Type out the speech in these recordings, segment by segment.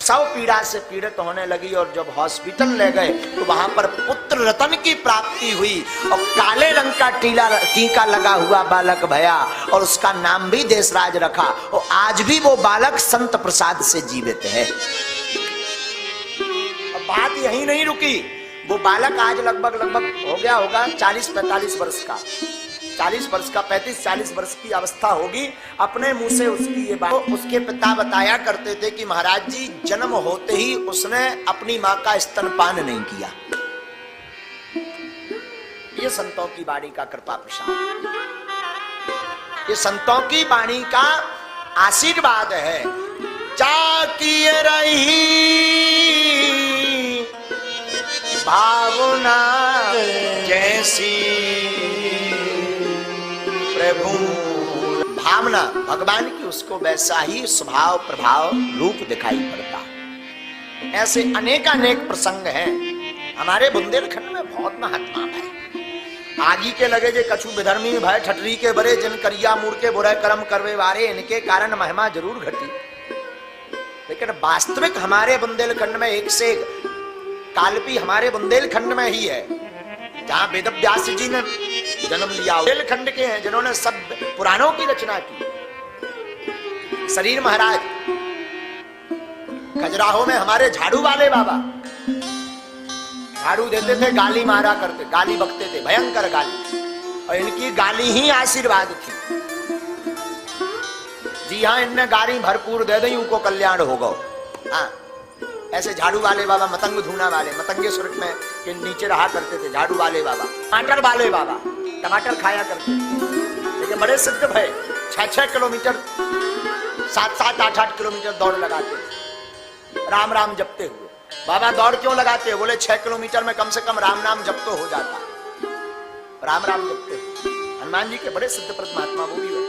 सब पीड़ा से पीड़ित होने लगी और जब हॉस्पिटल ले गए तो वहां पर पुत्र रतन की प्राप्ति हुई और काले रंग का टीका लगा हुआ बालक भया और उसका नाम भी देशराज रखा और आज भी वो बालक संत प्रसाद से जीवित है। अब बात यही नहीं रुकी, वो बालक आज लगभग हो गया होगा 40-45 वर्ष का, 40 वर्ष का, 35-40 वर्ष की अवस्था होगी। अपने मुंह से उसकी ये बात उसके पिता बताया करते थे कि महाराज जी जन्म होते ही उसने अपनी मां का स्तनपान नहीं किया। ये संतों की वाणी का कृपा प्रसाद, ये संतों की वाणी का आशीर्वाद है। चाकिए रही भावना जैसी प्रभु, भावना भगवान की उसको वैसा ही स्वभाव प्रभाव रूप दिखाई पड़ता। ऐसे अनेक प्रसंग हैं हमारे बुंदेलखंड में, बहुत महात्मा है। आगी के लगे जे कछु विधर्मी भय ठटरी के बरे, जिन करिया मूर के बुरे कर्म करवे वारे, इनके कारण महिमा जरूर घटी। लेकिन वास्तविक हमारे बुंदेलखंड में एक से एक कालपी हमारे बुंदेलखंड में ही है, जहां वेद व्यास जी ने जन्म लिया। बुंदेलखंड के हैं जिन्होंने सब पुराणों की रचना की। शरीर महाराज खजुराहो में हमारे झाड़ू वाले बाबा झाड़ू देते थे, गाली मारा करते, गाली बकते थे, भयंकर गाली, और इनकी गाली ही आशीर्वाद थी। जी हाँ, इनने गाली भरपूर दे दी, उनको कल्याण होगा। हाँ, ऐसे झाड़ू वाले बाबा, मतंग धूना वाले, मतंगेश्वर में के नीचे रहा करते थे झाड़ू वाले बाबा। टमाटर वाले बाबा टमाटर खाया करते, लेकिन बड़े सिद्ध भय 6-6 किलोमीटर, 7-7, 8-8 किलोमीटर दौड़ लगाते, राम राम जपते हुए। बाबा दौड़ क्यों लगाते हो? बोले 6 किलोमीटर में कम से कम राम नाम जप तो हो जाता। राम राम जपते। हनुमान जी के बड़े सिद्ध परमात्मा वो भी है।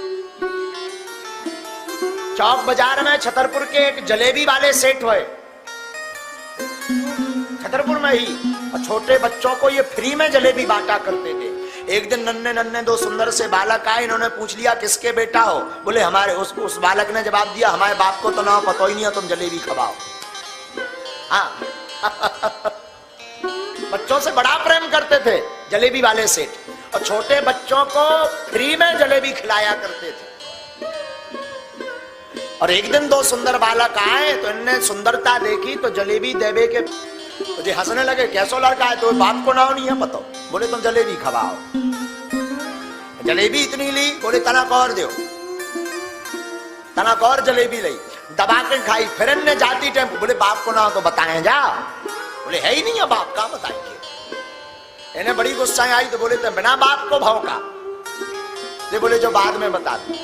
चौक बाजार में छतरपुर के एक जलेबी वाले सेठ हुए, छतरपुर में ही, और छोटे बच्चों को ये फ्री में जलेबी बांटा करते थे। एक दिन नन्हे दो सुंदर से बालक आए, इन्होंने पूछ लिया किसके बेटा हो? बोले हमारे। उस बालक ने जवाब दिया हमारे बाप को तो ना पता ही नहीं है, तुम जलेबी खवाओ। हाँ बच्चों से बड़ा प्रेम करते थे जलेबी वाले सेठ, और छोटे बच्चों को फ्री में जलेबी खिलाया करते थे। और एक दिन दो सुंदर बालक आए तो इनने सुंदरता देखी तो जलेबी देवे के मुझे हंसने लगे। कैसो लड़का है? तो बाप को नाव नहीं है पता। बोले तुम जलेबी खवाओ। जलेबी इतनी ली, बोले तनक और दो, तनक और जलेबी ली, दबा के खाई। फिर इनने जाती टेम्पो, बोले बाप को नाव तो बताएं जा। बोले है ही नहीं है बाप, का बताएंगे। इन्हें बड़ी गुस्सा आई तो बोले तो बिना बाप को भौंका। बोले जो बाद में बता दो।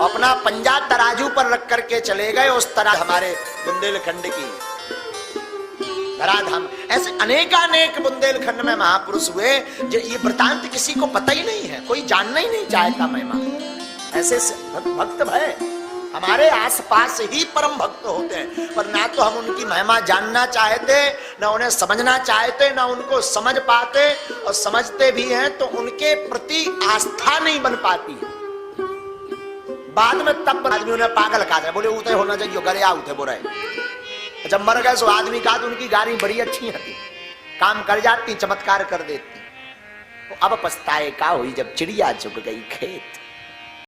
अपना पंजा तराजू पर रख करके चले गए। उस तरह हमारे बुंदेलखंड की धराधाम, ऐसे अनेक बुंदेलखंड में महापुरुष हुए जो ये वृतांत किसी को पता ही नहीं है, कोई जानना ही नहीं चाहता महिमा। ऐसे भक्त भय हमारे आसपास ही परम भक्त होते हैं, पर ना तो हम उनकी महिमा जानना चाहते, ना उन्हें समझना चाहते, ना उनको समझ पाते, और समझते भी हैं तो उनके प्रति आस्था नहीं बन पाती। बाद में तब आदमी उन्हें पागल कहा, बोले उते होना चाहिए गरिया उठे बोले। जब मर गए सो आदमी कहा तो उनकी गाड़ी बड़ी अच्छी थी, काम कर जाती, चमत्कार कर देती। अब पछताए का हुई जब चिड़िया चुग गई खेत।